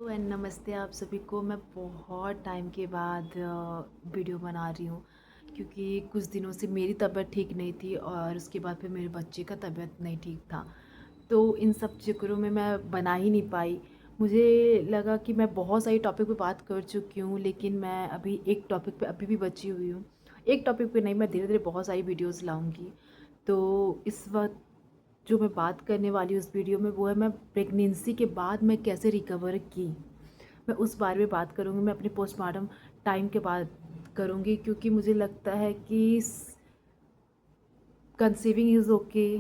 तो एंड नमस्ते आप सभी को। मैं बहुत टाइम के बाद वीडियो बना रही हूँ क्योंकि कुछ दिनों से मेरी तबीयत ठीक नहीं थी और उसके बाद फिर मेरे बच्चे का तबीयत नहीं ठीक था। तो इन सब चक्करों में मैं बना ही नहीं पाई। मुझे लगा कि मैं बहुत सारी टॉपिक पे बात कर चुकी हूँ, लेकिन मैं अभी एक टॉपिक पे अभी भी बची हुई हूँ। एक टॉपिक पे नहीं, मैं धीरे धीरे बहुत सारी वीडियोज़ लाऊँगी। तो इस वक्त जो मैं बात करने वाली हूँ उस वीडियो में, वो है मैं प्रेगनेंसी के बाद मैं कैसे रिकवर की। मैं उस बारे में बात करूँगी। मैं अपने पोस्टमार्टम टाइम के बाद करूँगी क्योंकि मुझे लगता है कि conceiving is okay,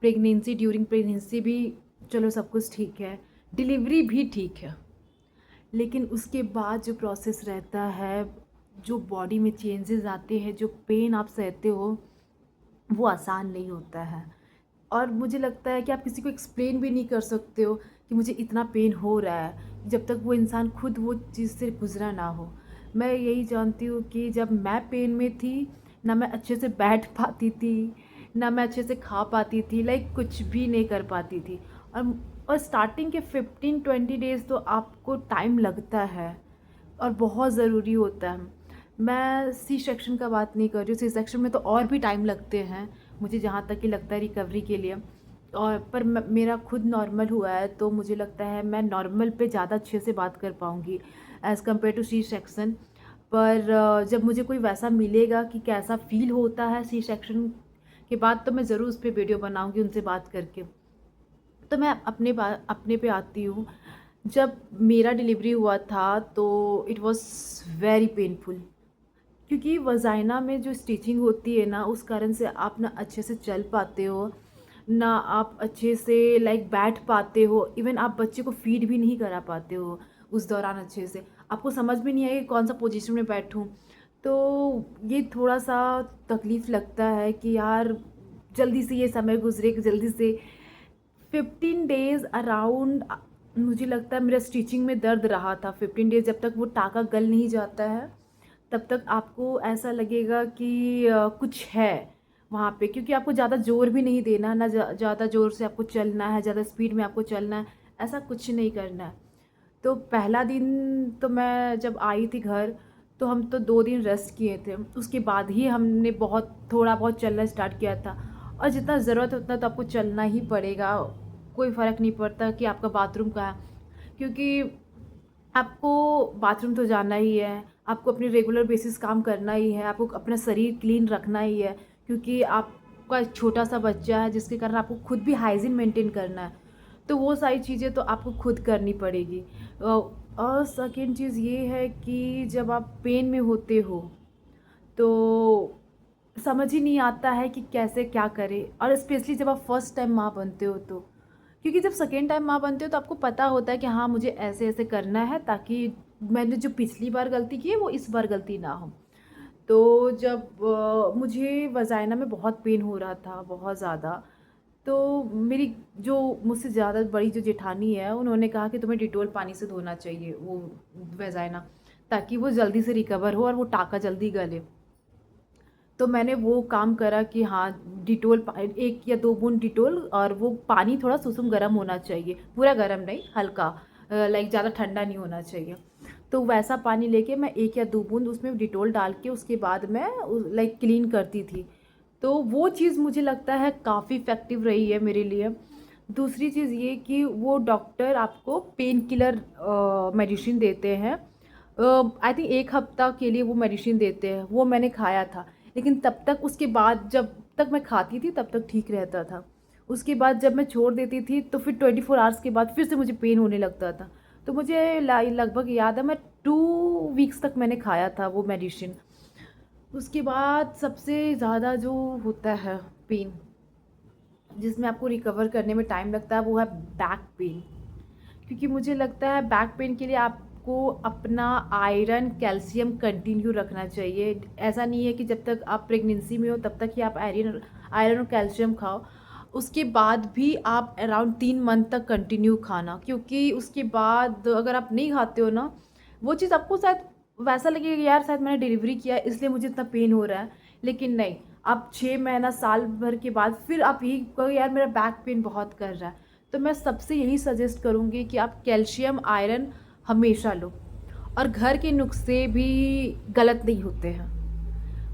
pregnancy during pregnancy भी चलो सब कुछ ठीक है, डिलीवरी भी ठीक है, लेकिन उसके बाद जो प्रोसेस रहता है, जो बॉडी में चेंजेस आते हैं, जो पेन आप सहते हो, वो आसान नहीं होता है। और मुझे लगता है कि आप किसी को एक्सप्लेन भी नहीं कर सकते हो कि मुझे इतना पेन हो रहा है, जब तक वो इंसान खुद वो चीज़ से गुजरा ना हो। मैं यही जानती हूँ कि जब मैं पेन में थी, ना मैं अच्छे से बैठ पाती थी, ना मैं अच्छे से खा पाती थी, लाइक कुछ भी नहीं कर पाती थी। और स्टार्टिंग के 15-20 डेज़ तो आपको टाइम लगता है और बहुत ज़रूरी होता है। मैं सी सेक्शन का बात नहीं कर रही हूँ, सी सेक्शन में तो और भी टाइम लगते हैं, मुझे जहाँ तक कि लगता है रिकवरी के लिए। और पर मेरा खुद नॉर्मल हुआ है, तो मुझे लगता है मैं नॉर्मल पे ज़्यादा अच्छे से बात कर पाऊँगी as compared to C section. पर जब मुझे कोई वैसा मिलेगा कि कैसा फ़ील होता है सी सेक्शन के बाद, तो मैं ज़रूर उस पर वीडियो बनाऊँगी उनसे बात करके। तो मैं अपने पे आती हूँ। जब मेरा डिलीवरी हुआ था तो इट वाज़ वेरी पेनफुल, क्योंकि वजाइना में जो स्टिचिंग होती है ना, उस कारण से आप ना अच्छे से चल पाते हो, ना आप अच्छे से लाइक बैठ पाते हो, इवन आप बच्चे को फीड भी नहीं करा पाते हो उस दौरान अच्छे से। आपको समझ भी नहीं आएगा कि कौन सा पोजीशन में बैठूं। तो ये थोड़ा सा तकलीफ़ लगता है कि यार जल्दी से ये समय गुजरे, कि जल्दी से 15 डेज़ अराउंड मुझे लगता है मेरा स्टिचिंग में दर्द रहा था। 15 डेज़ जब तक वो टाँका गल नहीं जाता है, तब तक आपको ऐसा लगेगा कि कुछ है वहाँ पे, क्योंकि आपको ज़्यादा ज़ोर भी नहीं देना, ना ज़्यादा ज़ोर से आपको चलना है, ज़्यादा स्पीड में आपको चलना है, ऐसा कुछ नहीं करना है। तो पहला दिन तो मैं जब आई थी घर, तो हम तो 2 दिन रेस्ट किए थे। उसके बाद ही हमने थोड़ा बहुत चलना स्टार्ट किया था। और जितना ज़रूरत है उतना तो आपको चलना ही पड़ेगा। कोई फ़र्क नहीं पड़ता कि आपका बाथरूम कहाँ है, क्योंकि आपको बाथरूम तो जाना ही है, आपको अपनी रेगुलर बेसिस काम करना ही है, आपको अपना शरीर क्लीन रखना ही है, क्योंकि आपका एक छोटा-सा बच्चा है जिसके कारण आपको खुद भी हाइजीन मेंटेन करना है। तो वो सारी चीज़ें तो आपको खुद करनी पड़ेगी। और सेकंड चीज़ ये है कि जब आप पेन में होते हो, तो समझ ही नहीं आता है कि कैसे क्या करें, और स्पेशली जब आप फर्स्ट टाइम माँ बनते हो तो। क्योंकि जब सेकेंड टाइम माँ बनते हो तो आपको पता होता है कि हाँ, मुझे ऐसे ऐसे करना है ताकि मैंने जो पिछली बार गलती की है वो इस बार गलती ना हो। तो जब मुझे वजाइना में बहुत पेन हो रहा था, बहुत ज़्यादा, तो मेरी जो मुझसे ज़्यादा बड़ी जो जेठानी है, उन्होंने कहा कि तुम्हें डिटोल पानी से धोना चाहिए वो वजाइना, ताकि वो जल्दी से रिकवर हो और वो टाँका जल्दी गले। तो मैंने वो काम करा कि हाँ, डिटोल 1 या 2 बूँद डिटोल, और वो पानी थोड़ा सुसुम गर्म होना चाहिए, पूरा गर्म नहीं, हल्का, लाइक ज़्यादा ठंडा नहीं होना चाहिए। तो वैसा पानी लेके मैं 1 या 2 बूँद उसमें डिटोल डाल के उसके बाद मैं लाइक क्लीन करती थी। तो वो चीज़ मुझे लगता है काफ़ी इफ़ेक्टिव रही है मेरे लिए। दूसरी चीज़ ये कि वो डॉक्टर आपको पेन किलर मेडिसिन देते हैं। आई थिंक 1 हफ्ता के लिए वो मेडिसिन देते हैं, वो मैंने खाया था। लेकिन तब तक, उसके बाद जब तक मैं खाती थी तब तक ठीक रहता था। उसके बाद जब मैं छोड़ देती थी तो फिर 24 आवर्स के बाद फिर से मुझे पेन होने लगता था। तो मुझे लगभग याद है, मैं 2 वीक्स तक मैंने खाया था वो मेडिसिन। उसके बाद सबसे ज़्यादा जो होता है पेन, जिसमें आपको रिकवर करने में टाइम लगता है, वो है बैक पेन। क्योंकि मुझे लगता है बैक पेन के लिए आपको अपना आयरन कैल्शियम कंटिन्यू रखना चाहिए। ऐसा नहीं है कि जब तक आप प्रेगनेंसी में हो तब तक ही आप आयरन आयरन और कैल्शियम खाओ। उसके बाद भी आप अराउंड 3 मंथ तक कंटिन्यू खाना, क्योंकि उसके बाद अगर आप नहीं खाते हो ना, वो चीज़ आपको शायद वैसा लगेगा कि यार शायद मैंने डिलीवरी किया है इसलिए मुझे इतना पेन हो रहा है। लेकिन नहीं, आप 6 महीना साल भर के बाद फिर आप यही कहोगे यार मेरा बैक पेन बहुत कर रहा है। तो मैं सबसे यही सजेस्ट करूँगी कि आप कैल्शियम आयरन हमेशा लो। और घर के नुस्खे भी गलत नहीं होते हैं।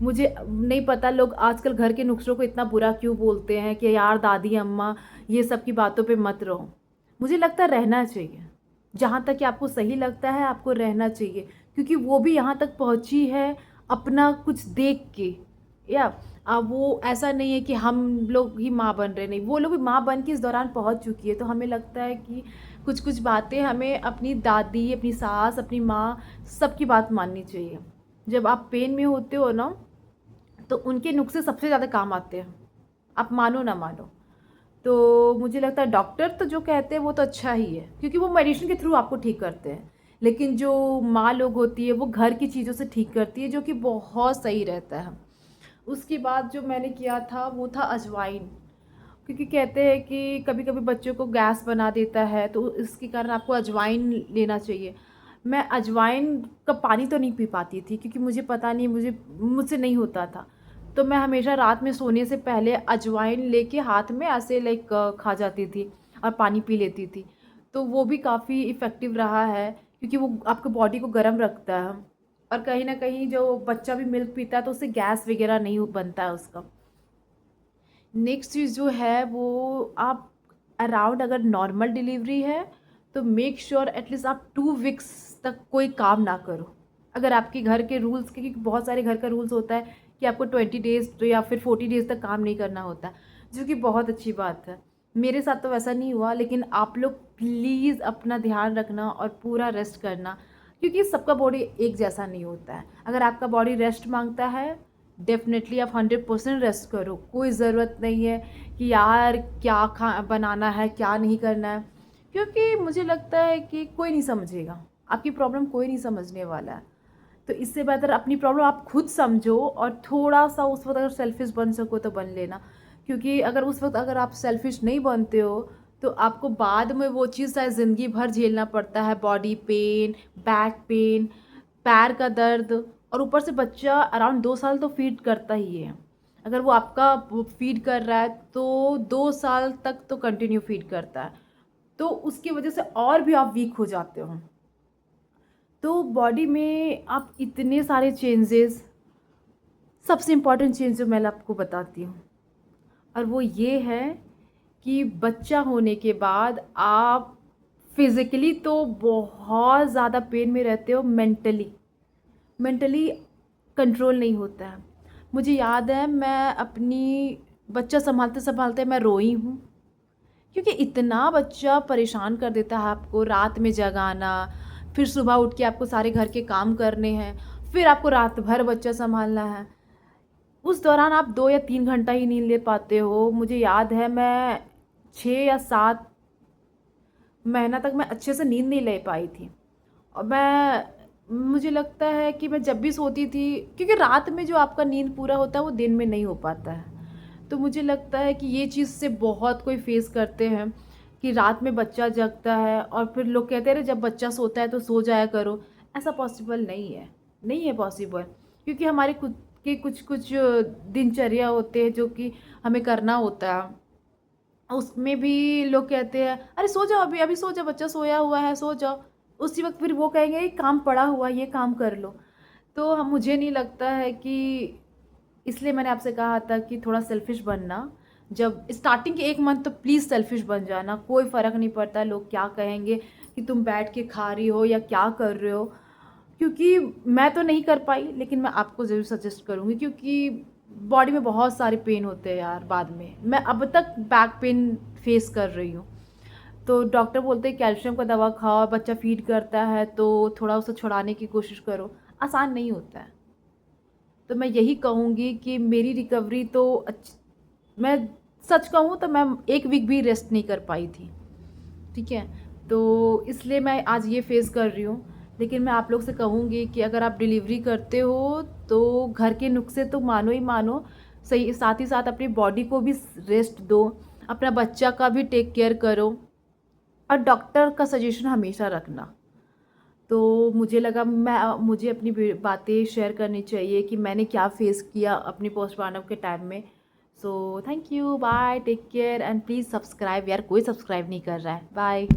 मुझे नहीं पता लोग आजकल घर के नुस्खों को इतना बुरा क्यों बोलते हैं कि यार दादी अम्मा ये सब की बातों पे मत रहो। मुझे लगता है रहना चाहिए, जहाँ तक कि आपको सही लगता है आपको रहना चाहिए, क्योंकि वो भी यहाँ तक पहुँची है अपना कुछ देख के। या अब वो ऐसा नहीं है कि हम लोग ही माँ बन रहे, नहीं, वो लोग भी माँ बन के इस दौरान पहुँच चुकी है। तो हमें लगता है कि कुछ कुछ बातें हमें अपनी दादी, अपनी सास, अपनी माँ, सबकी बात माननी चाहिए। जब आप पेन में होते हो ना, तो उनके नुस्खे सबसे ज़्यादा काम आते हैं, आप मानो ना मानो। तो मुझे लगता है डॉक्टर तो जो कहते हैं वो तो अच्छा ही है, क्योंकि वो मेडिसिन के थ्रू आपको ठीक करते हैं। लेकिन जो माँ लोग होती है वो घर की चीज़ों से ठीक करती है, जो कि बहुत सही रहता है। उसके बाद जो मैंने किया था वो था अजवाइन, क्योंकि कहते हैं कि कभी कभी बच्चों को गैस बना देता है, तो इसके कारण आपको अजवाइन लेना चाहिए। मैं अजवाइन का पानी तो नहीं पी पाती थी, क्योंकि मुझे पता नहीं, मुझसे नहीं होता था। तो मैं हमेशा रात में सोने से पहले अजवाइन लेके हाथ में ऐसे लाइक खा जाती थी और पानी पी लेती थी। तो वो भी काफ़ी इफ़ेक्टिव रहा है, क्योंकि वो आपके बॉडी को गर्म रखता है। और कहीं ना कहीं जो बच्चा भी मिल्क पीता है तो उससे गैस वगैरह नहीं बनता है उसका। नेक्स्ट चीज़ जो है वो, आप अराउंड अगर नॉर्मल डिलीवरी है तो मेक श्योर एटलीस्ट आप 2 वीक्स तक कोई काम ना करो। अगर आपके घर के रूल्स, क्योंकि बहुत सारे घर का रूल्स होता है कि आपको 20 डेज़ तो या फिर 40 डेज़ तक काम नहीं करना होता, जो कि बहुत अच्छी बात है। मेरे साथ तो वैसा नहीं हुआ, लेकिन आप लोग प्लीज़ अपना ध्यान रखना और पूरा रेस्ट करना, क्योंकि सबका बॉडी एक जैसा नहीं होता है। अगर आपका बॉडी रेस्ट मांगता है, डेफिनेटली आप 100% रेस्ट करो। कोई ज़रूरत नहीं है कि यार क्या खा बनाना है, क्या नहीं करना है, क्योंकि मुझे लगता है कि कोई नहीं समझेगा आपकी प्रॉब्लम, कोई नहीं समझने वाला है। तो इससे बेहतर अपनी प्रॉब्लम आप खुद समझो, और थोड़ा सा उस वक्त अगर सेल्फिश बन सको तो बन लेना, क्योंकि अगर उस वक्त अगर आप सेल्फिश नहीं बनते हो तो आपको बाद में वो चीज़ शायद ज़िंदगी भर झेलना पड़ता है। बॉडी पेन, बैक पेन, पैर का दर्द, और ऊपर से बच्चा अराउंड 2 साल तो फीड करता ही है। अगर वो आपका फीड कर रहा है तो 2 साल तक तो कंटिन्यू फीड करता है, तो उसकी वजह से और भी आप वीक हो जाते हो। तो बॉडी में आप इतने सारे चेंजेस, सबसे इम्पॉर्टेंट चेंज जो मैं आपको बताती हूँ, और वो ये है कि बच्चा होने के बाद आप फिज़िकली तो बहुत ज़्यादा पेन में रहते हो, मेंटली मेंटली कंट्रोल नहीं होता है। मुझे याद है मैं अपनी बच्चा संभालते संभालते मैं रोई हूँ, क्योंकि इतना बच्चा परेशान कर देता है आपको, रात में जगाना, फिर सुबह उठ के आपको सारे घर के काम करने हैं, फिर आपको रात भर बच्चा संभालना है। उस दौरान आप 2 या 3 घंटा ही नींद ले पाते हो। मुझे याद है मैं 6 या 7 महीना तक मैं अच्छे से नींद नहीं ले पाई थी। और मुझे लगता है कि मैं जब भी सोती थी, क्योंकि रात में जो आपका नींद पूरा होता है वो दिन में नहीं हो पाता है। तो मुझे लगता है कि ये चीज़ से बहुत कोई फेस करते हैं कि रात में बच्चा जगता है और फिर लोग कहते हैं जब बच्चा सोता है तो सो जाया करो। ऐसा पॉसिबल नहीं है, नहीं है पॉसिबल, क्योंकि हमारे खुद के कुछ कुछ दिनचर्या होते हैं जो कि हमें करना होता है। उसमें भी लोग कहते हैं अरे सो जाओ, अभी अभी सो जाओ, बच्चा सोया हुआ है, सो जाओ। उसी वक्त फिर वो कहेंगे ये काम पड़ा हुआ है, ये काम कर लो। तो हम, मुझे नहीं लगता है कि, इसलिए मैंने आपसे कहा था कि थोड़ा सेल्फिश बनना। जब स्टार्टिंग के 1 मंथ तो प्लीज़ सेल्फिश बन जाना, कोई फ़र्क नहीं पड़ता लोग क्या कहेंगे कि तुम बैठ के खा रही हो या क्या कर रहे हो। क्योंकि मैं तो नहीं कर पाई, लेकिन मैं आपको ज़रूर सजेस्ट करूँगी, क्योंकि बॉडी में बहुत सारे पेन होते हैं यार बाद में। मैं अब तक बैक पेन फेस कर रही हूँ। तो डॉक्टर बोलते हैं कैल्शियम का दवा खाओ, बच्चा फीड करता है तो थोड़ा उसे छुड़ाने की कोशिश करो। आसान नहीं होता है। तो मैं यही कहूँगी कि मेरी रिकवरी तो मैं सच कहूँ तो मैं 1 वीक भी रेस्ट नहीं कर पाई थी, ठीक है। तो इसलिए मैं आज ये फेस कर रही हूँ। लेकिन मैं आप लोग से कहूँगी कि अगर आप डिलीवरी करते हो तो घर के नुस्खे तो मानो ही मानो, सही साथ ही साथ अपनी बॉडी को भी रेस्ट दो, अपना बच्चा का भी टेक केयर करो, और डॉक्टर का सजेशन हमेशा रखना। तो मुझे लगा मुझे अपनी बातें शेयर करनी चाहिए कि मैंने क्या फ़ेस किया अपनी पोस्टमार्टम के टाइम में। So thank you, bye, take care and please subscribe. यार कोई सब्सक्राइब नहीं कर रहा है। बाय।